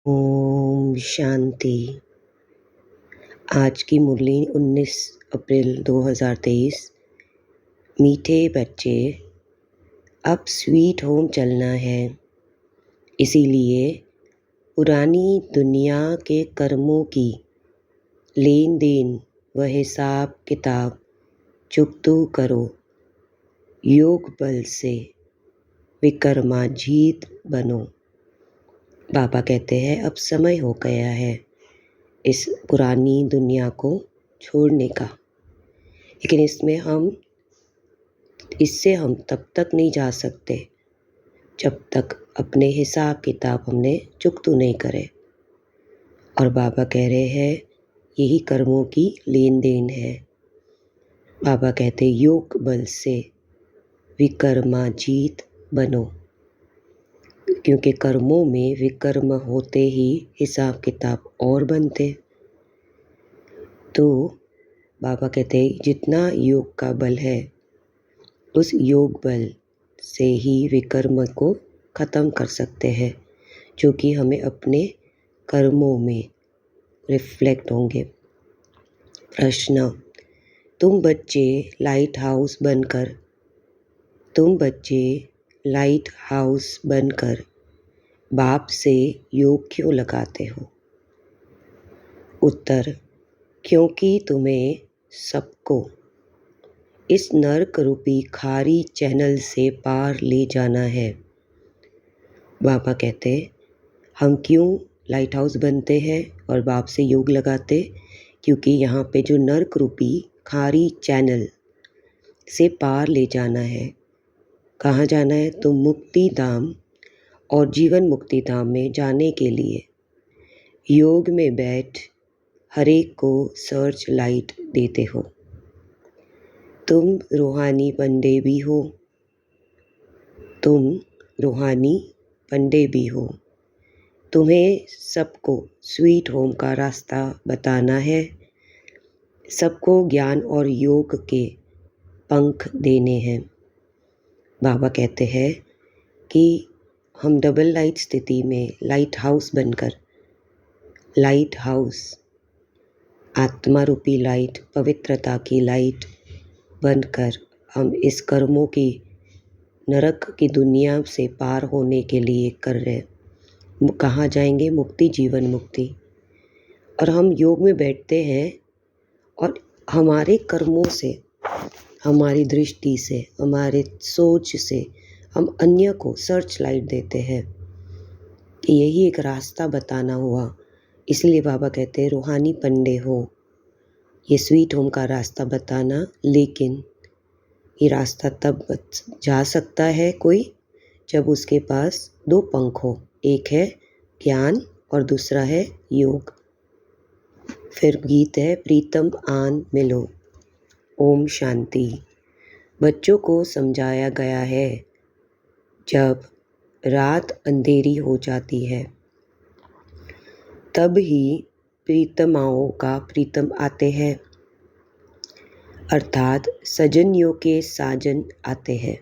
ओम शांति। आज की मुरली 19 अप्रैल 2023। मीठे बच्चे, अब स्वीट होम चलना है, इसीलिए पुरानी दुनिया के कर्मों की लेन देन व हिसाब किताब चुकतो करो। योग बल से विक्रमाजीत बनो। बाबा कहते हैं अब समय हो गया है इस पुरानी दुनिया को छोड़ने का, लेकिन इससे हम तब तक नहीं जा सकते जब तक अपने हिसाब किताब हमने चुकतो नहीं करे। और बाबा कह रहे हैं यही कर्मों की लेन देन है। बाबा कहते योग बल से विक्रमाजीत बनो, क्योंकि कर्मों में विकर्म होते ही हिसाब किताब और बनते। तो बाबा कहते हैं जितना योग का बल है उस योग बल से ही विकर्म को ख़त्म कर सकते हैं, जो कि हमें अपने कर्मों में रिफ्लेक्ट होंगे। प्रश्न, तुम बच्चे लाइट हाउस बनकर बाप से योग क्यों लगाते हो? उत्तर, क्योंकि तुम्हें सबको इस नर्क रूपी खारी चैनल से पार ले जाना है। बाबा कहते हम क्यों लाइट हाउस बनते हैं और बाप से योग लगाते? क्योंकि यहाँ पे जो नर्क रूपी खारी चैनल से पार ले जाना है। कहाँ जाना है? तो मुक्ति धाम और जीवन मुक्ति धाम में जाने के लिए योग में बैठ हर एक को सर्च लाइट देते हो। तुम रूहानी पंडे भी हो। तुम्हें सबको स्वीट होम का रास्ता बताना है, सबको ज्ञान और योग के पंख देने हैं। बाबा कहते हैं कि हम डबल लाइट स्थिति में लाइट हाउस बनकर, लाइट हाउस आत्मा रूपी लाइट, पवित्रता की लाइट बनकर हम इस कर्मों की नरक की दुनिया से पार होने के लिए कर रहे। कहाँ जाएंगे? मुक्ति, जीवन मुक्ति। और हम योग में बैठते हैं और हमारे कर्मों से, हमारी दृष्टि से, हमारे सोच से हम अन्य को सर्च लाइट देते हैं कि यही एक रास्ता बताना हुआ। इसलिए बाबा कहते हैं रूहानी पंडे हो, ये स्वीट होम का रास्ता बताना। लेकिन ये रास्ता तब जा सकता है कोई जब उसके पास दो पंख हो, एक है ज्ञान और दूसरा है योग। फिर गीत है प्रीतम आन मिलो। ओम शांति। बच्चों को समझाया गया है जब रात अंधेरी हो जाती है तब ही प्रीतमाओं का प्रीतम आते हैं, अर्थात सजनियों के साजन आते हैं।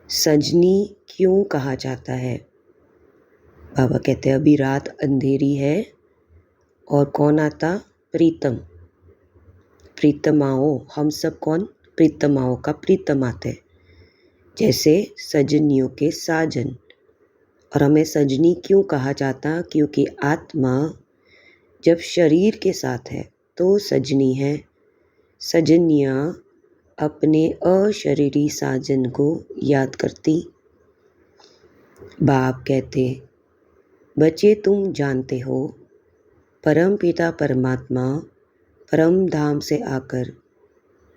सजनी क्यों कहा जाता है? बाबा कहते हैं अभी रात अंधेरी है और कौन आता? प्रीतम, प्रीतमाओं। हम सब कौन? प्रीतमाओं का प्रीतम आते हैं, जैसे सजनियों के साजन। और हमें सजनी क्यों कहा जाता? क्योंकि आत्मा जब शरीर के साथ है तो सजनी है। सजनियाँ अपने अशरीरी साजन को याद करती। बाप कहते बच्चे तुम जानते हो परम पिता परमात्मा परम धाम से आकर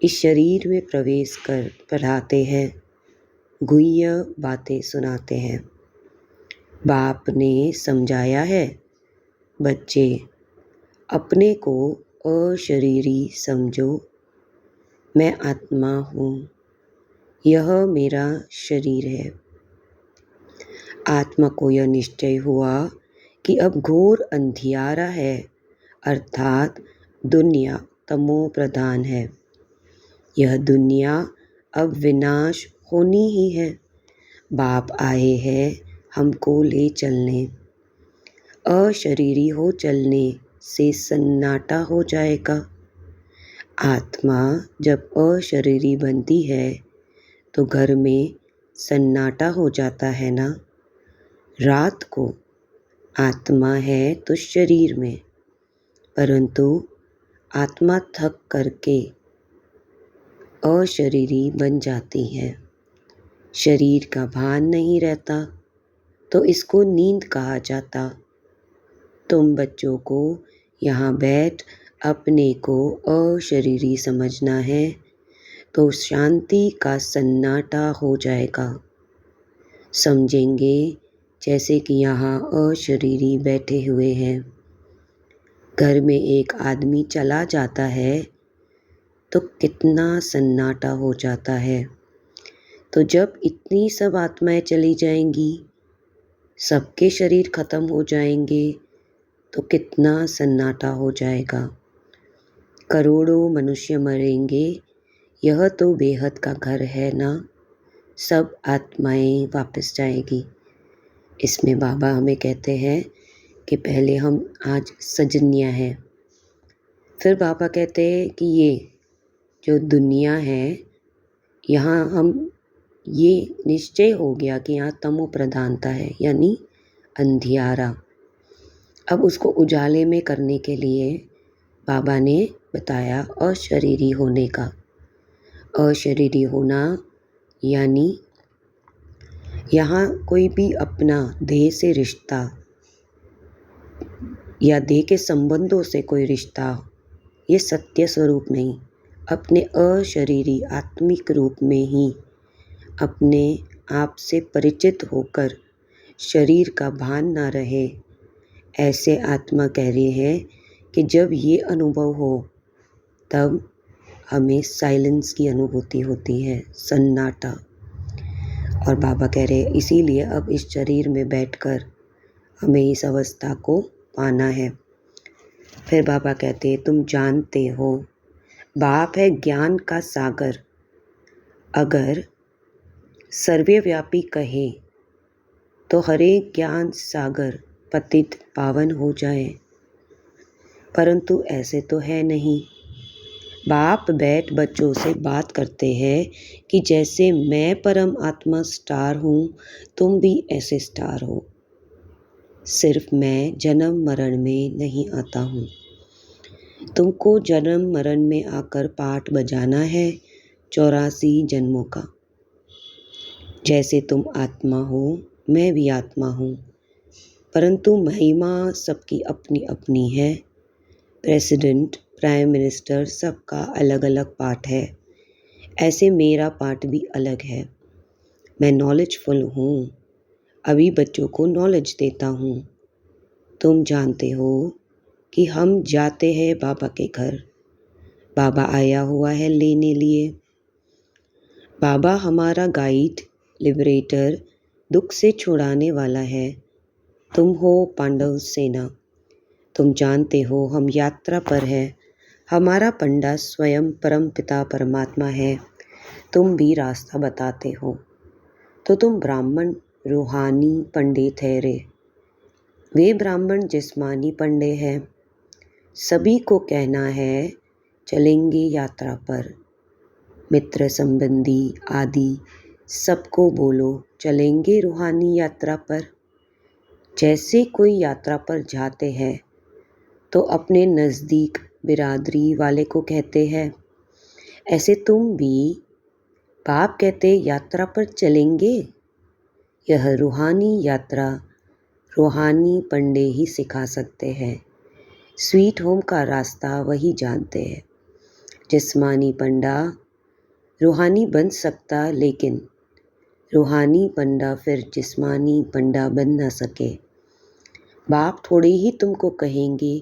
इस शरीर में प्रवेश कर पढ़ाते हैं, गुह्य बातें सुनाते हैं। बाप ने समझाया है बच्चे अपने को अशरीरी समझो, मैं आत्मा हूँ, यह मेरा शरीर है। आत्मा को यह निश्चय हुआ कि अब घोर अंधियारा है, अर्थात दुनिया तमो प्रधान है। यह दुनिया अब विनाश होनी ही है। बाप आए हैं हमको ले चलने। अशरीरी हो चलने से सन्नाटा हो जाएगा। आत्मा जब अशरीरी बनती है तो घर में सन्नाटा हो जाता है ना। रात को आत्मा है तो शरीर में, परंतु आत्मा थक करके अशरीरी बन जाती है। शरीर का भान नहीं रहता तो इसको नींद कहा जाता। तुम बच्चों को यहाँ बैठ अपने को अशरीरी समझना है तो शांति का सन्नाटा हो जाएगा। समझेंगे जैसे कि यहाँ अशरीरी बैठे हुए हैं। घर में एक आदमी चला जाता है तो कितना सन्नाटा हो जाता है। तो जब इतनी सब आत्माएं चली जाएंगी, सबके शरीर खत्म हो जाएंगे तो कितना सन्नाटा हो जाएगा। करोड़ों मनुष्य मरेंगे, यह तो बेहद का घर है ना। सब आत्माएं वापस जाएगी। इसमें बाबा हमें कहते हैं कि पहले हम आज सजनिया हैं। फिर बाबा कहते हैं कि ये जो दुनिया है, यहाँ हम ये निश्चय हो गया कि यहाँ तमो प्रधानता है, यानी अंधियारा। अब उसको उजाले में करने के लिए बाबा ने बताया अशरीरी होने का। अशरीरी होना यानी यहाँ कोई भी अपना देह से रिश्ता या देह के संबंधों से कोई रिश्ता, ये सत्य स्वरूप नहीं। अपने अशरीरी आत्मिक रूप में ही अपने आप से परिचित होकर शरीर का भान ना रहे, ऐसे आत्मा कह रही है कि जब ये अनुभव हो तब हमें साइलेंस की अनुभूति होती है, सन्नाटा। और बाबा कह रहे हैं इसीलिए अब इस शरीर में बैठकर हमें इस अवस्था को पाना है। फिर बाबा कहते हैं तुम जानते हो बाप है ज्ञान का सागर। अगर सर्वव्यापी कहे तो हरे ज्ञान सागर पतित पावन हो जाए, परंतु ऐसे तो है नहीं। बाप बैठ बच्चों से बात करते हैं कि जैसे मैं परम आत्मा स्टार हूँ, तुम भी ऐसे स्टार हो। सिर्फ मैं जन्म मरण में नहीं आता हूँ। तुमको जन्म मरण में आकर पाठ बजाना है 84 जन्मों का। जैसे तुम आत्मा हो, मैं भी आत्मा हूँ, परंतु महिमा सबकी अपनी अपनी है। प्रेसिडेंट, प्राइम मिनिस्टर, सबका अलग अलग पाठ है। ऐसे मेरा पाठ भी अलग है। मैं नॉलेजफुल हूँ, अभी बच्चों को नॉलेज देता हूँ। तुम जानते हो कि हम जाते हैं बाबा के घर। बाबा आया हुआ है लेने लिए। बाबा हमारा गाइड, लिबरेटर, दुख से छुड़ाने वाला है। तुम हो पांडव सेना। तुम जानते हो हम यात्रा पर है। हमारा पंडा स्वयं परम पिता परमात्मा है। तुम भी रास्ता बताते हो। तो तुम ब्राह्मण रूहानी पंडे ठहरे। वे ब्राह्मण जिस्मानी पंडे हैं। सभी को कहना है चलेंगे यात्रा पर। मित्र संबंधी आदि सबको बोलो चलेंगे रूहानी यात्रा पर। जैसे कोई यात्रा पर जाते हैं तो अपने नज़दीक बिरादरी वाले को कहते हैं, ऐसे तुम भी बाप कहते यात्रा पर चलेंगे। यह रूहानी यात्रा रूहानी पंडे ही सिखा सकते हैं। स्वीट होम का रास्ता वही जानते हैं। जिस्मानी पंडा रूहानी बन सकता, लेकिन रूहानी पंडा फिर जिस्मानी पंडा बन न सके। बाप थोड़े ही तुमको कहेंगे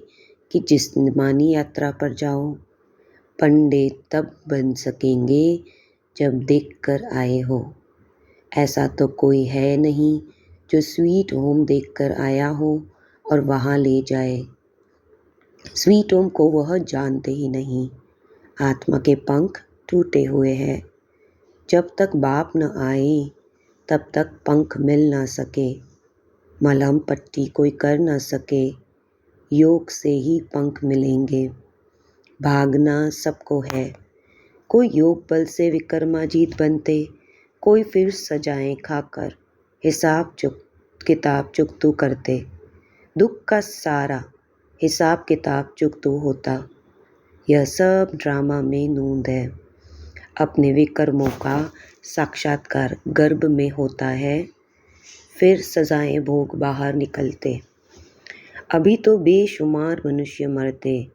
कि जिस्मानी यात्रा पर जाओ। पंडे तब बन सकेंगे जब देख कर आए हो। ऐसा तो कोई है नहीं जो स्वीट होम देख कर आया हो और वहाँ ले जाए। स्वीट होम को वह जानते ही नहीं। आत्मा के पंख टूटे हुए हैं। जब तक बाप न आए तब तक पंख मिल ना सके। मलहम पट्टी कोई कर न सके, योग से ही पंख मिलेंगे। भागना सबको है, कोई योग बल से विक्रमाजीत बनते, कोई फिर सजाएं खाकर हिसाब किताब चुकतू करते। दुख का सारा हिसाब किताब चुकतू होता, यह सब ड्रामा में नूंद है। अपने विकर्मों का साक्षात्कार गर्भ में होता है, फिर सजाएं भोग बाहर निकलते। अभी तो बेशुमार मनुष्य मरते,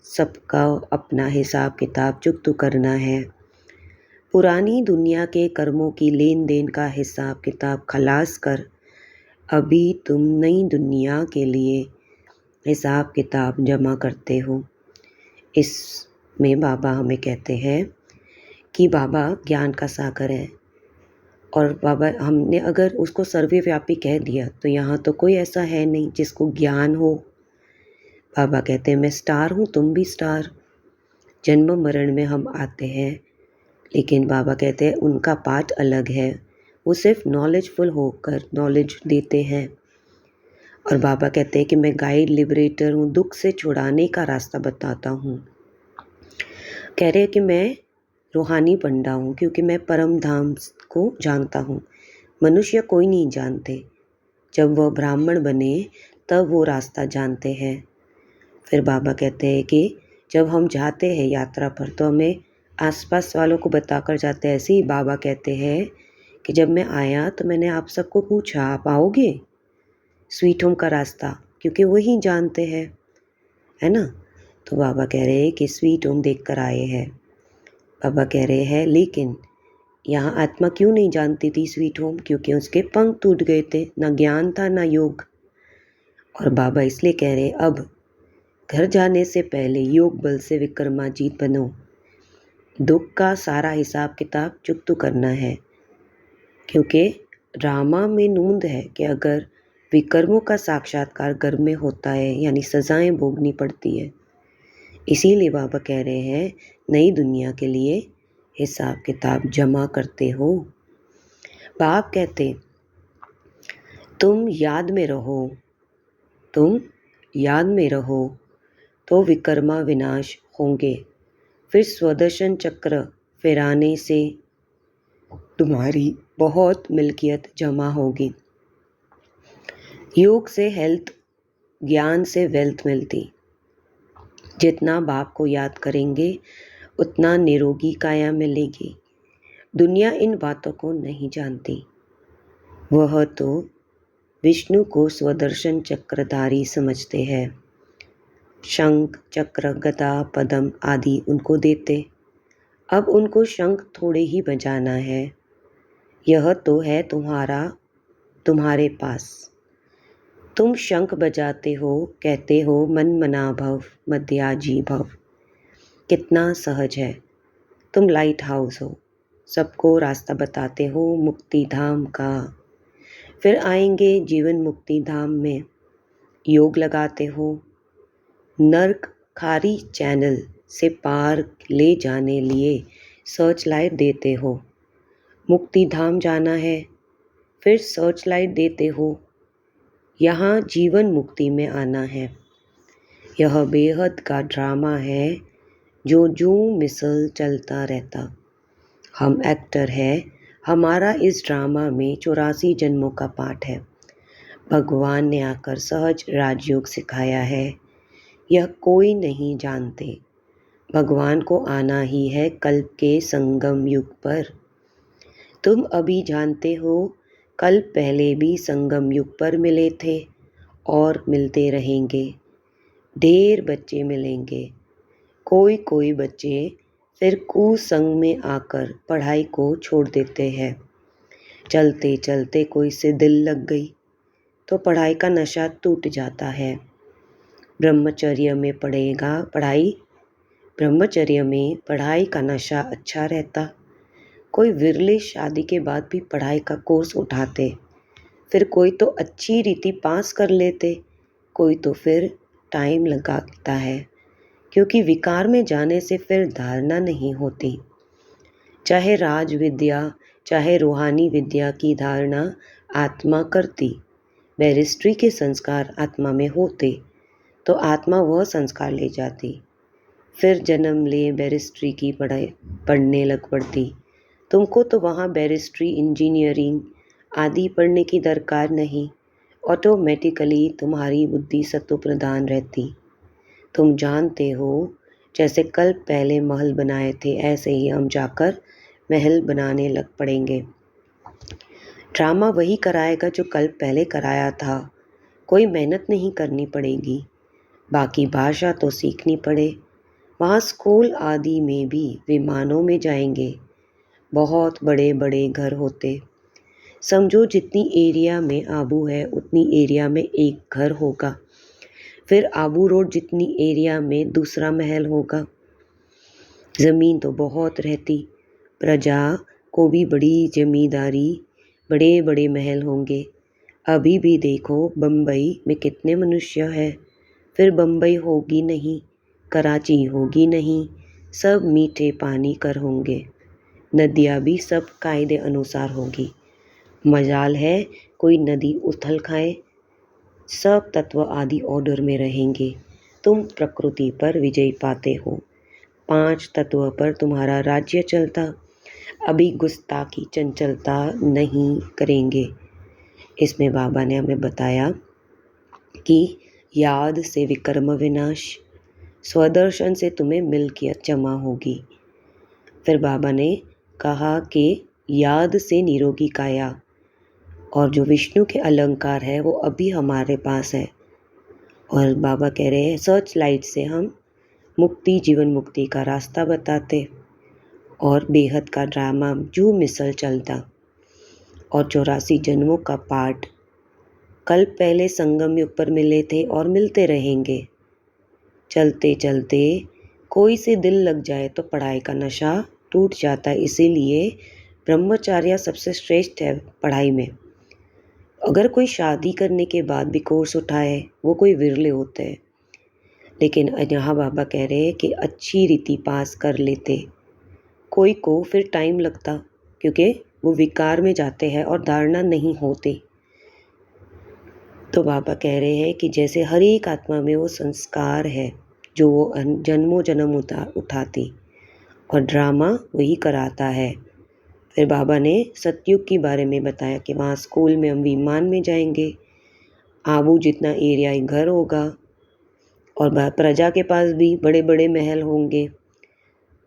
सबका अपना हिसाब किताब चुकतू करना है। पुरानी दुनिया के कर्मों की लेन देन का हिसाब किताब खलास कर, अभी तुम नई दुनिया के लिए हिसाब किताब जमा करते हो। इसमें बाबा हमें कहते हैं कि बाबा ज्ञान का सागर है, और बाबा हमने अगर उसको सर्वव्यापी कह दिया तो यहाँ तो कोई ऐसा है नहीं जिसको ज्ञान हो। बाबा कहते हैं मैं स्टार हूँ, तुम भी स्टार। जन्म मरण में हम आते हैं, लेकिन बाबा कहते हैं उनका पाठ अलग है, वो सिर्फ नॉलेजफुल होकर नॉलेज देते हैं। और बाबा कहते हैं कि मैं गाइड लिबरेटर हूँ, दुख से छुड़ाने का रास्ता बताता हूँ। कह रहे हैं कि मैं रूहानी पंडा हूँ क्योंकि मैं परम धाम को जानता हूँ। मनुष्य कोई नहीं जानते, जब वह ब्राह्मण बने तब वो रास्ता जानते हैं। फिर बाबा कहते हैं कि जब हम जाते हैं यात्रा पर तो हमें आसपास वालों को बताकर जाते हैं। ऐसे ही बाबा कहते हैं कि जब मैं आया तो मैंने आप सबको पूछा आप आओगे स्वीट होम का रास्ता, क्योंकि वही जानते हैं, है ना। तो बाबा कह रहे हैं कि स्वीट होम देख कर आए हैं। बाबा कह रहे हैं लेकिन यहाँ आत्मा क्यों नहीं जानती थी स्वीट होम, क्योंकि उसके पंख टूट गए थे, ना ज्ञान था ना योग। और बाबा इसलिए कह रहे अब घर जाने से पहले योग बल से विक्रमाजीत बनो। दुख का सारा हिसाब किताब चुकतू करना है, क्योंकि ड्रामा में नूंद है कि अगर विकर्मों का साक्षात्कार गर्भ में होता है यानी सजाएं भोगनी पड़ती है। इसीलिए बाबा कह रहे हैं नई दुनिया के लिए हिसाब किताब जमा करते हो। बाप कहते तुम याद में रहो, तुम याद में रहो तो विकर्मा विनाश होंगे, फिर स्वदर्शन चक्र फिराने से तुम्हारी बहुत मिल्कियत जमा होगी। योग से हेल्थ, ज्ञान से वेल्थ मिलती। जितना बाप को याद करेंगे उतना निरोगी काया मिलेगी। दुनिया इन बातों को नहीं जानती, वह तो विष्णु को स्वदर्शन चक्रधारी समझते हैं। शंख चक्र गदा पद्म आदि उनको देते, अब उनको शंख थोड़े ही बजाना है। यह तो है तुम्हारे पास। तुम शंख बजाते हो, कहते हो मन मना भव मध्याजी भव। कितना सहज है। तुम लाइट हाउस हो, सबको रास्ता बताते हो मुक्ति धाम का। फिर आएंगे जीवन मुक्ति धाम में। योग लगाते हो, नर्क खारी चैनल से पार ले जाने लिए सर्च लाइट देते हो। मुक्ति धाम जाना है, फिर सर्च लाइट देते हो। यहाँ जीवन मुक्ति में आना है। यह बेहद का ड्रामा है जो जूं मिसल चलता रहता। हम एक्टर हैं, हमारा इस ड्रामा में 84 जन्मों का पाठ है। भगवान ने आकर सहज राजयोग सिखाया है, यह कोई नहीं जानते। भगवान को आना ही है कल्प के संगम युग पर। तुम अभी जानते हो, कल पहले भी संगम युग पर मिले थे और मिलते रहेंगे। ढेर बच्चे मिलेंगे। कोई कोई बच्चे फिर कुसंग में आकर पढ़ाई को छोड़ देते हैं। चलते चलते कोई से दिल लग गई तो पढ़ाई का नशा टूट जाता है। ब्रह्मचर्य में पढ़ाई का नशा अच्छा रहता। कोई विरले शादी के बाद भी पढ़ाई का कोर्स उठाते। फिर कोई तो अच्छी रीति पास कर लेते, कोई तो फिर टाइम लगाता है, क्योंकि विकार में जाने से फिर धारणा नहीं होती। चाहे राज विद्या चाहे रूहानी विद्या की धारणा आत्मा करती, बैरिस्ट्री के संस्कार आत्मा में होते तो आत्मा वह संस्कार ले जाती, फिर जन्म ले बैरिस्ट्री की पढ़ाई पढ़ने लग पड़ती। तुमको तो वहाँ बैरिस्ट्री, इंजीनियरिंग आदि पढ़ने की दरकार नहीं, ऑटोमेटिकली तुम्हारी बुद्धि सत्व प्रधान रहती। तुम जानते हो, जैसे कल पहले महल बनाए थे ऐसे ही हम जाकर महल बनाने लग पड़ेंगे। ड्रामा वही कराएगा जो कल पहले कराया था, कोई मेहनत नहीं करनी पड़ेगी। बाकी भाषा तो सीखनी पड़े, वहाँ स्कूल आदि में भी विमानों में जाएंगे। बहुत बड़े बड़े घर होते, समझो जितनी एरिया में आबू है उतनी एरिया में एक घर होगा, फिर आबू रोड जितनी एरिया में दूसरा महल होगा। ज़मीन तो बहुत रहती, प्रजा को भी बड़ी जमींदारी, बड़े बड़े महल होंगे। अभी भी देखो बम्बई में कितने मनुष्य हैं, फिर बम्बई होगी नहीं, कराची होगी नहीं, सब मीठे पानी कर होंगे। नदियाँ भी सब कायदे अनुसार होगी। मजाल है कोई नदी उथल खाए, सब तत्व आदि ऑर्डर में रहेंगे। तुम प्रकृति पर विजय पाते हो, 5 तत्व पर तुम्हारा राज्य चलता। अभी गुस्ताखी चंचलता नहीं करेंगे। इसमें बाबा ने हमें बताया कि याद से विकर्म विनाश, स्वदर्शन से तुम्हें मिल्कियत जमा होगी। फिर बाबा ने कहा कि याद से निरोगी काया, और जो विष्णु के अलंकार है वो अभी हमारे पास है। और बाबा कह रहे हैं सर्च लाइट से हम मुक्ति, जीवन मुक्ति का रास्ता बताते, और बेहद का ड्रामा जू मिसल चलता, और 84 जन्मों का पाठ कल पहले संगम युग पर मिले थे और मिलते रहेंगे। चलते चलते कोई से दिल लग जाए तो पढ़ाई का नशा टूट जाता है, इसीलिए ब्रह्मचार्य सबसे श्रेष्ठ है पढ़ाई में। अगर कोई शादी करने के बाद भी कोर्स उठाए वो कोई विरले होते हैं, लेकिन यहाँ बाबा कह रहे हैं कि अच्छी रीति पास कर लेते कोई को फिर टाइम लगता, क्योंकि वो विकार में जाते हैं और धारणा नहीं होते। तो बाबा कह रहे हैं कि जैसे हर एक आत्मा में वो संस्कार है जो वो जन्मों जन्म उठाती, और ड्रामा वही कराता है। फिर बाबा ने सतयुग के बारे में बताया कि वहाँ स्कूल में हम विमान में जाएंगे, आबू जितना एरिया ही घर होगा, और प्रजा के पास भी बड़े बड़े महल होंगे।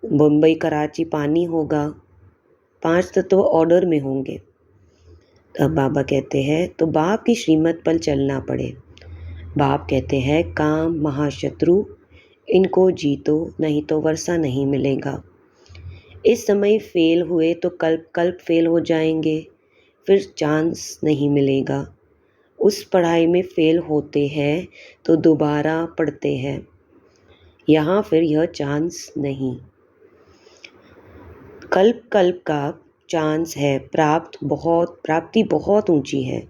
बम्बई कराची पानी होगा, 5 तत्व ऑर्डर में होंगे। अब बाबा कहते हैं तो बाप की श्रीमत पर चलना पड़े। बाप कहते हैं काम महाशत्रु, इनको जीतो नहीं तो वर्षा नहीं मिलेगा। इस समय फेल हुए तो कल्प फेल हो जाएंगे, फिर चांस नहीं मिलेगा। उस पढ़ाई में फेल होते हैं तो दोबारा पढ़ते हैं, यहाँ फिर यह चांस नहीं। कल्प का चांस है, प्राप्ति बहुत ऊंची है।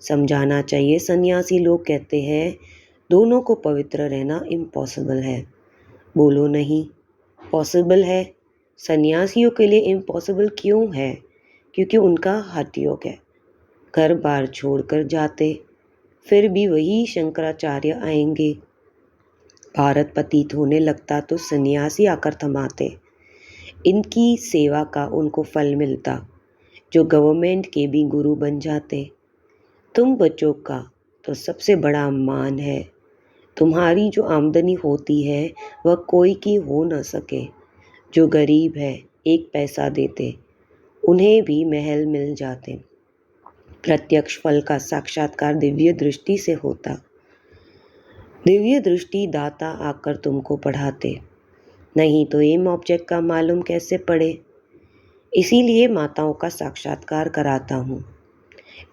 समझाना चाहिए। सन्यासी लोग कहते हैं दोनों को पवित्र रहना इम्पॉसिबल है। बोलो नहीं, पॉसिबल है। सन्यासियों के लिए इम्पॉसिबल क्यों है? क्योंकि उनका हठ योग है, घर बार छोड़कर जाते, फिर भी वही शंकराचार्य आएंगे। भारत पतित होने लगता तो सन्यासी आकर थमाते, इनकी सेवा का उनको फल मिलता, जो गवर्नमेंट के भी गुरु बन जाते। तुम बच्चों का तो सबसे बड़ा मान है, तुम्हारी जो आमदनी होती है वह कोई की हो न सके। जो गरीब है 1 पैसा देते, उन्हें भी महल मिल जाते। प्रत्यक्ष फल का साक्षात्कार दिव्य दृष्टि से होता। दिव्य दृष्टि दाता आकर तुमको पढ़ाते, नहीं तो एम ऑब्जेक्ट का मालूम कैसे पड़े। इसीलिए माताओं का साक्षात्कार कराता हूँ।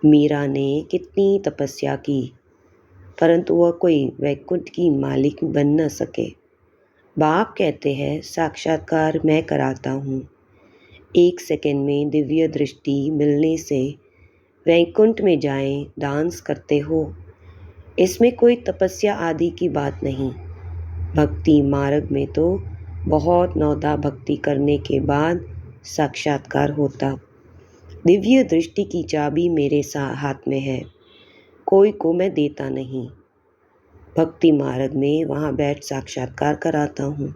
मीरा ने कितनी तपस्या की, परंतु वह कोई वैकुंठ की मालिक बन न सके। बाप कहते हैं साक्षात्कार मैं कराता हूँ। 1 सेकंड में दिव्य दृष्टि मिलने से वैकुंठ में जाएं, डांस करते हो। इसमें कोई तपस्या आदि की बात नहीं। भक्ति मार्ग में तो बहुत नौदा भक्ति करने के बाद साक्षात्कार होता। दिव्य दृष्टि की चाबी मेरे हाथ में है। कोई को मैं देता नहीं। भक्ति मार्ग में वहाँ बैठ साक्षात्कार कराता हूँ।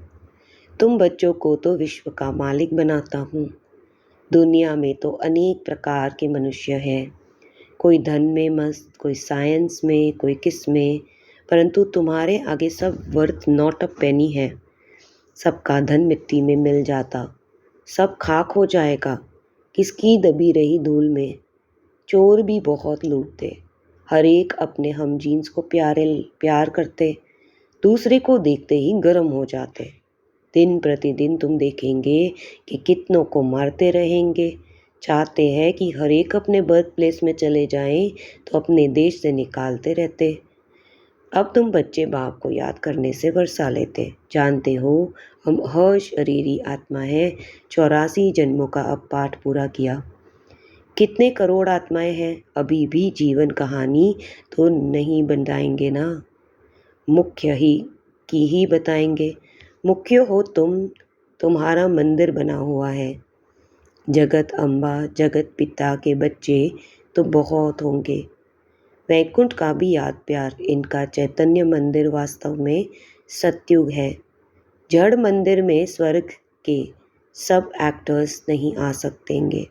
तुम बच्चों को तो विश्व का मालिक बनाता हूँ। दुनिया में तो अनेक प्रकार के मनुष्य हैं, कोई धन में मस्त, कोई साइंस में, कोई किस में, परंतु तुम्हारे आगे सब वर्थ नॉट अ पेनी है। सबका धन मिट्टी में मिल जाता, सब खाक हो जाएगा, किसकी दबी रही धूल में। चोर भी बहुत लूटते, हर एक अपने हम जीन्स को प्यार करते, दूसरे को देखते ही गर्म हो जाते। दिन प्रतिदिन तुम देखेंगे कि कितनों को मारते रहेंगे। चाहते हैं कि हर एक अपने बर्थ प्लेस में चले जाएं, तो अपने देश से निकालते रहते। अब तुम बच्चे बाप को याद करने से बरसा लेते। जानते हो, हम अशरीरी आत्मा है, 84 जन्मों का अब पाठ पूरा किया। कितने करोड़ आत्माएं हैं, अभी भी जीवन कहानी तो नहीं बताएंगे ना, मुख्य ही बताएंगे। मुख्य हो तुम, तुम्हारा मंदिर बना हुआ है। जगत अम्बा, जगत पिता के बच्चे तो बहुत होंगे। वैकुंठ का भी याद प्यार, इनका चैतन्य मंदिर वास्तव में सतयुग है। जड़ मंदिर में स्वर्ग के सब एक्टर्स नहीं आ सकेंगे।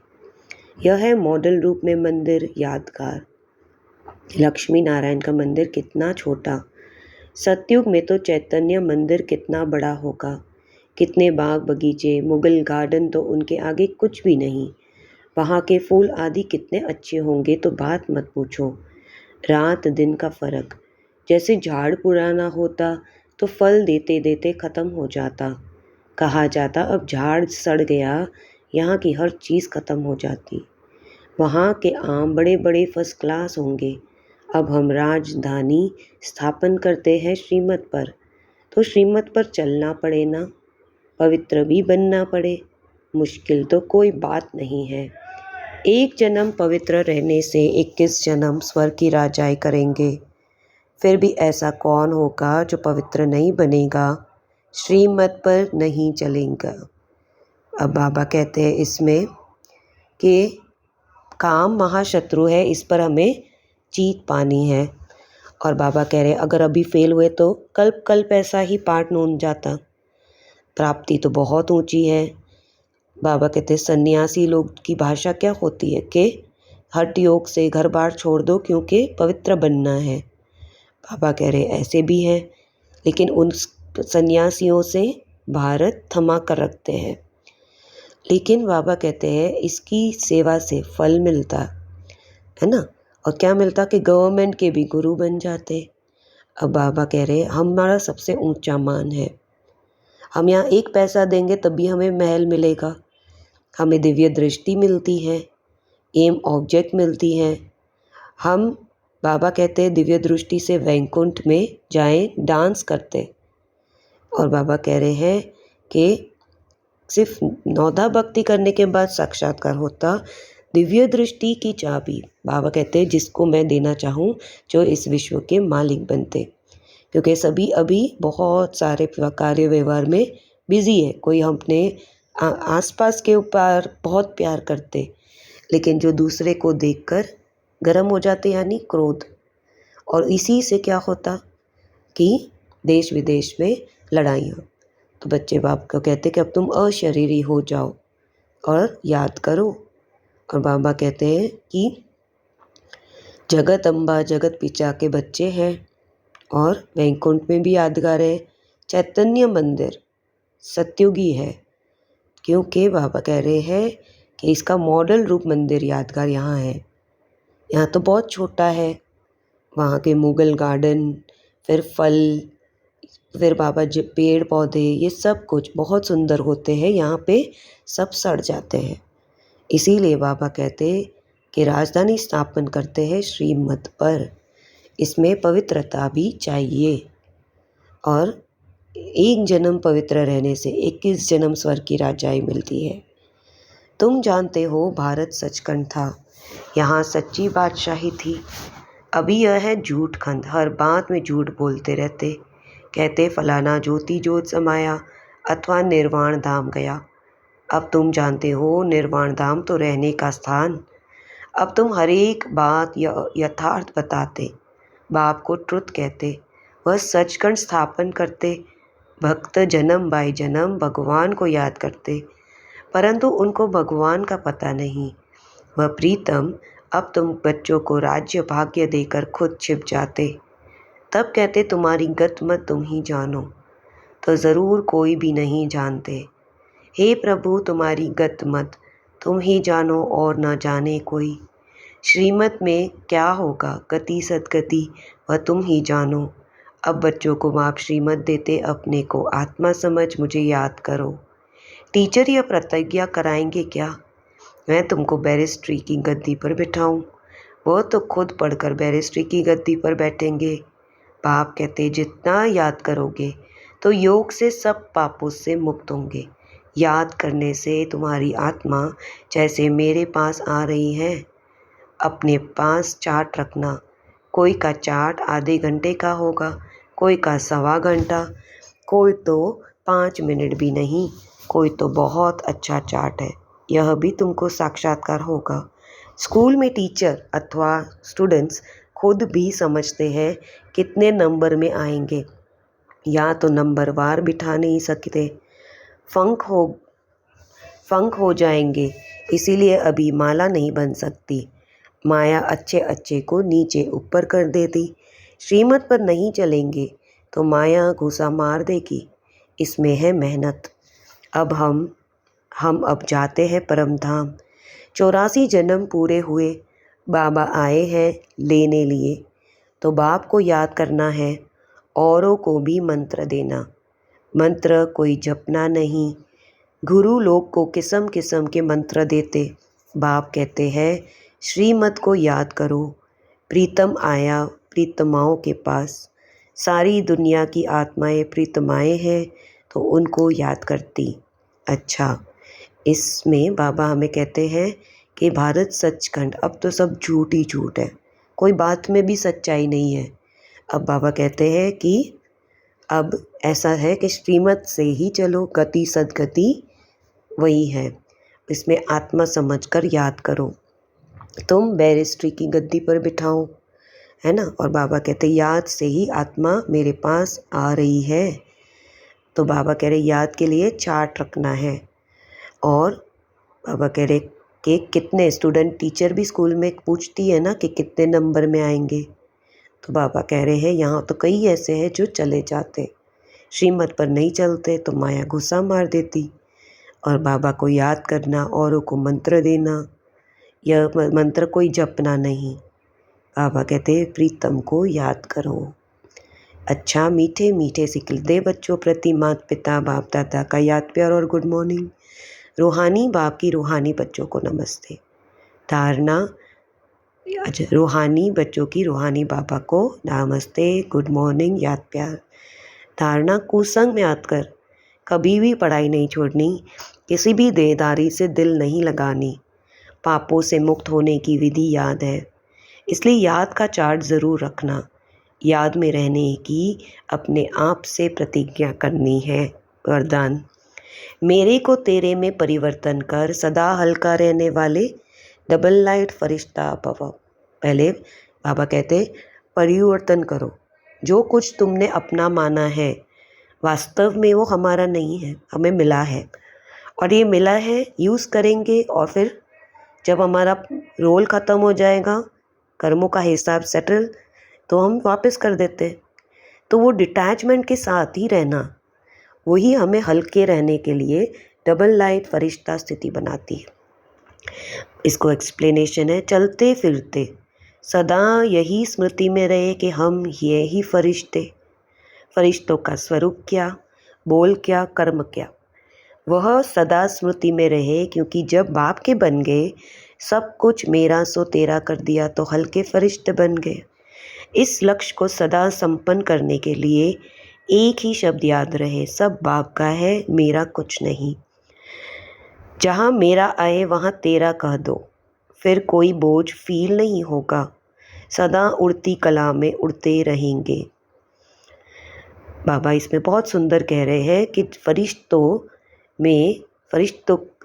यह है मॉडल रूप में मंदिर यादगार। लक्ष्मी नारायण का मंदिर कितना छोटा, सतयुग में तो चैतन्य मंदिर कितना बड़ा होगा। कितने बाग बगीचे, मुगल गार्डन तो उनके आगे कुछ भी नहीं। वहाँ के फूल आदि कितने अच्छे होंगे तो बात मत पूछो। रात दिन का फर्क, जैसे झाड़ पुराना होता तो फल देते देते ख़त्म हो जाता। कहा जाता अब झाड़ सड़ गया, यहाँ की हर चीज़ ख़त्म हो जाती। वहाँ के आम बड़े बड़े फर्स्ट क्लास होंगे। अब हम राजधानी स्थापन करते हैं श्रीमत पर, तो श्रीमत पर चलना पड़े ना, पवित्र भी बनना पड़े। मुश्किल तो कोई बात नहीं है। एक जन्म पवित्र रहने से 21 जन्म स्वर्ग की राजाई करेंगे। फिर भी ऐसा कौन होगा जो पवित्र नहीं बनेगा, श्रीमत पर नहीं चलेगा। अब बाबा कहते हैं इसमें कि काम महाशत्रु है, इस पर हमें जीत पानी है। और बाबा कह रहे अगर अभी फेल हुए तो कल्प ऐसा ही पाठ नून जाता। प्राप्ति तो बहुत ऊंची है। बाबा कहते सन्यासी लोग की भाषा क्या होती है कि हठ योग से घर बार छोड़ दो क्योंकि पवित्र बनना है। बाबा कह रहे ऐसे भी हैं, लेकिन उन सन्यासियों से भारत थमा कर रखते हैं। लेकिन बाबा कहते हैं इसकी सेवा से फल मिलता है ना, और क्या मिलता कि गवर्नमेंट के भी गुरु बन जाते। अब बाबा कह रहे हमारा सबसे ऊंचा मान है। हम यहाँ 1 पैसा देंगे तभी हमें महल मिलेगा, हमें दिव्य दृष्टि मिलती है, एम ऑब्जेक्ट मिलती है। हम बाबा कहते हैं दिव्य दृष्टि से वैकुंठ में जाएं डांस करते। और बाबा कह रहे हैं कि सिर्फ नौधा भक्ति करने के बाद साक्षात्कार होता। दिव्य दृष्टि की चाबी बाबा कहते हैं जिसको मैं देना चाहूँ, जो इस विश्व के मालिक बनते। क्योंकि सभी अभी बहुत सारे कार्य व्यवहार में बिजी है। कोई हम अपने आसपास के ऊपर बहुत प्यार करते, लेकिन जो दूसरे को देखकर गर्म हो जाते यानी क्रोध। और इसी से क्या होता कि देश विदेश में लड़ाइयाँ। तो बच्चे बाप को कहते कि अब तुम अशरीरी हो जाओ और याद करो। और बाबा कहते हैं कि जगत अम्बा जगत पिता के बच्चे हैं और वैकुंठ में भी यादगार है। चैतन्य मंदिर सतयुगी है, क्योंकि बाबा कह रहे हैं कि इसका मॉडल रूप मंदिर यादगार यहाँ है। यहाँ तो बहुत छोटा है, वहाँ के मुगल गार्डन, फिर फल, फिर बाबा जो पेड़ पौधे, ये सब कुछ बहुत सुंदर होते हैं, यहाँ पे सब सड़ जाते हैं। इसीलिए बाबा कहते कि राजधानी स्थापन करते हैं श्रीमत पर। इसमें पवित्रता भी चाहिए, और 1 जन्म पवित्र रहने से 21 जन्म स्वर्ग की राजाई मिलती है। तुम जानते हो भारत सचखंड था, यहाँ सच्ची बादशाही थी। अभी यह है झूठ खंड, हर बात में झूठ बोलते रहते। कहते फलाना ज्योति ज्योत समाया अथवा निर्वाण धाम गया। अब तुम जानते हो निर्वाण धाम तो रहने का स्थान। अब तुम हर एक बात यथार्थ बताते, बाप को ट्रुथ कहते, वह सचखंड स्थापन करते, भक्त जन्म बाय जन्म भगवान को याद करते, परंतु उनको भगवान का पता नहीं। वह प्रीतम अब तुम बच्चों को राज्य भाग्य देकर खुद छिप जाते, तब कहते तुम्हारी गत मत तुम ही जानो, तो ज़रूर कोई भी नहीं जानते। हे प्रभु तुम्हारी गत मत तुम ही जानो और न जाने कोई। श्रीमत में क्या होगा गति सदगति वह तुम ही जानो। अब बच्चों को आप श्रीमत देते, अपने को आत्मा समझ मुझे याद करो। टीचर यह प्रतिज्ञा कराएंगे क्या, मैं तुमको बैरिस्ट्री की गद्दी पर बिठाऊं? वो तो खुद पढ़कर बैरिस्ट्री की गद्दी पर बैठेंगे। बाप कहते जितना याद करोगे तो योग से सब पापों से मुक्त होंगे। याद करने से तुम्हारी आत्मा जैसे मेरे पास आ रही है। अपने पास चार्ट रखना, कोई का चार्ट आधे घंटे का होगा, कोई का सवा घंटा, कोई तो 5 मिनट भी नहीं, कोई तो बहुत अच्छा चार्ट है। यह भी तुमको साक्षात्कार होगा। स्कूल में टीचर अथवा स्टूडेंट्स खुद भी समझते हैं कितने नंबर में आएंगे, या तो नंबर वार बिठा नहीं सकते, फंक हो जाएंगे, इसीलिए अभी माला नहीं बन सकती। माया अच्छे अच्छे को नीचे ऊपर कर देती। श्रीमत पर नहीं चलेंगे तो माया घुसा मार देगी। इसमें है मेहनत। अब हम अब जाते हैं परम धाम। 84 जन्म पूरे हुए, बाबा आए हैं लेने लिए, तो बाप को याद करना है, औरों को भी मंत्र देना। मंत्र कोई जपना नहीं। गुरु लोग को किस्म किस्म के मंत्र देते। बाप कहते हैं श्रीमत को याद करो। प्रीतम आया प्रीतमाओं के पास, सारी दुनिया की आत्माएं प्रीतमाएं हैं तो उनको याद करती। अच्छा, इसमें बाबा हमें कहते हैं कि भारत सचखंड, अब तो सब झूठ ही झूठ है, कोई बात में भी सच्चाई नहीं है। अब बाबा कहते हैं कि अब ऐसा है कि श्रीमत से ही चलो, गति सदगति वही है, इसमें आत्मा समझकर याद करो। तुम बैरिस्ट्री की गद्दी पर बिठाओ, है ना। और बाबा कहते याद से ही आत्मा मेरे पास आ रही है। तो बाबा कह रहे याद के लिए चार्ट रखना है। और बाबा कह रहे कि कितने स्टूडेंट, टीचर भी स्कूल में पूछती है ना कि कितने नंबर में आएंगे, तो बाबा कह रहे हैं यहाँ तो कई ऐसे हैं जो चले जाते, श्रीमत पर नहीं चलते तो माया गुस्सा मार देती। और बाबा को याद करना, औरों को मंत्र देना, यह मंत्र कोई जपना नहीं। बाबा कहते प्रीतम को याद करो। अच्छा, मीठे मीठे सिकलते बच्चों प्रति माता पिता बाप दादा का याद प्यार और गुड मॉर्निंग। रूहानी बाप की रूहानी बच्चों को नमस्ते। धारणा, रूहानी बच्चों की रूहानी बाबा को नमस्ते, गुड मॉर्निंग, याद प्यार। धारणा, कुसंग में आकर कभी भी पढ़ाई नहीं छोड़नी, किसी भी देहदारी से दिल नहीं लगानी, पापों से मुक्त होने की विधि याद है, इसलिए याद का चार्ट ज़रूर रखना। याद में रहने की अपने आप से प्रतिज्ञा करनी है। वरदान, मेरे को तेरे में परिवर्तन कर, सदा हल्का रहने वाले डबल लाइट फरिश्ता भव। पहले बाबा कहते परिवर्तन करो, जो कुछ तुमने अपना माना है वास्तव में वो हमारा नहीं है, हमें मिला है, और ये मिला है यूज़ करेंगे, और फिर जब हमारा रोल ख़त्म हो जाएगा, कर्मों का हिसाब सेटल, तो हम वापस कर देते। तो वो डिटैचमेंट के साथ ही रहना, वही हमें हल्के रहने के लिए डबल लाइट फरिश्ता स्थिति बनाती है। इसको एक्सप्लेनेशन है, चलते फिरते सदा यही स्मृति में रहे कि हम ये ही फरिश्ते। फरिश्तों का स्वरूप क्या, बोल क्या, कर्म क्या, वह सदा स्मृति में रहे, क्योंकि जब बाप के बन गए, सब कुछ मेरा सो तेरा कर दिया, तो हल्के फरिश्ते बन गए। इस लक्ष्य को सदा संपन्न करने के लिए एक ही शब्द याद रहे, सब बाप का है, मेरा कुछ नहीं। जहाँ मेरा आए वहाँ तेरा कह दो, फिर कोई बोझ फील नहीं होगा, सदा उड़ती कला में उड़ते रहेंगे। बाबा इसमें बहुत सुंदर कह रहे हैं कि फरिश्तों,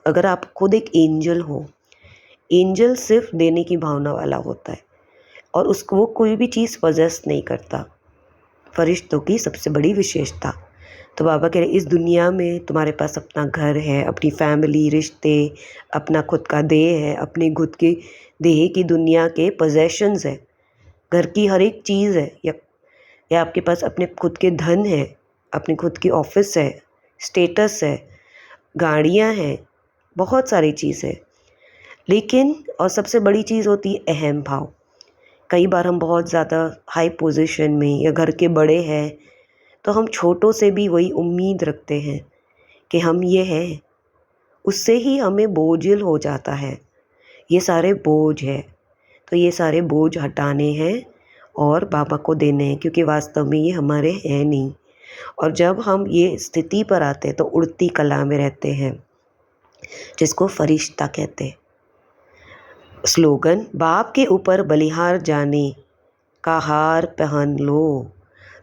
अगर आप खुद एक एंजल हो, एंजल सिर्फ देने की भावना वाला होता है और उसको वो कोई भी चीज़ पजेस नहीं करता। फरिश्तों की सबसे बड़ी विशेषता। तो बाबा कह रहे इस दुनिया में तुम्हारे पास अपना घर है, अपनी फैमिली, रिश्ते, अपना खुद का देह है, अपने खुद के देह की दुनिया के पोजेशंस है, घर की हर एक चीज़ है, या आपके पास अपने खुद के धन है, अपनी खुद की ऑफिस है, स्टेटस है, गाड़ियाँ हैं, बहुत सारी चीज़ है। लेकिन और सबसे बड़ी चीज़ होती है अहम भाव। कई बार हम बहुत ज़्यादा हाई पोजीशन में या घर के बड़े हैं तो हम छोटों से भी वही उम्मीद रखते हैं कि हम ये हैं, उससे ही हमें बोझिल हो जाता है। ये सारे बोझ है, तो ये सारे बोझ हटाने हैं और बाबा को देने हैं, क्योंकि वास्तव में ये हमारे हैं नहीं। और जब हम ये स्थिति पर आते हैं तो उड़ती कला में रहते हैं, जिसको फरिश्ता कहते हैं। स्लोगन, बाप के ऊपर बलिहार जाने का हार पहन लो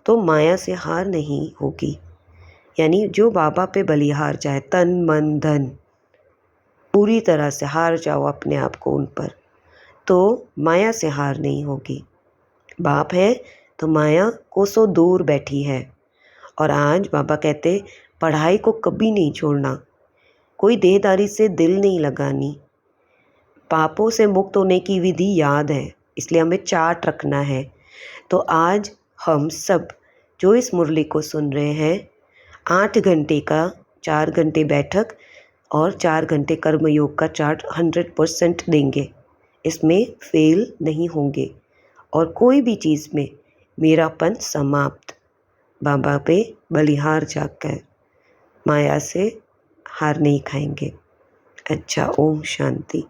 तो माया से हार नहीं होगी। यानी जो बाबा पे बलिहार जाए, तन मन धन पूरी तरह से हार जाओ अपने आप को उन पर, तो माया से हार नहीं होगी। बाप है तो माया कोसों दूर बैठी है। और आज बाबा कहते पढ़ाई को कभी नहीं छोड़ना, कोई देहदारी से दिल नहीं लगानी, पापों से मुक्त होने की विधि याद है, इसलिए हमें चार्ट रखना है। तो आज हम सब जो इस मुरली को सुन रहे हैं, 8 घंटे का 4 घंटे बैठक और 4 घंटे कर्मयोग का चार्ट 100% देंगे, इसमें फेल नहीं होंगे और कोई भी चीज़ में मेरापन समाप्त। बाबा पे बलिहार जाकर माया से हार नहीं खाएंगे। अच्छा, ओम शांति।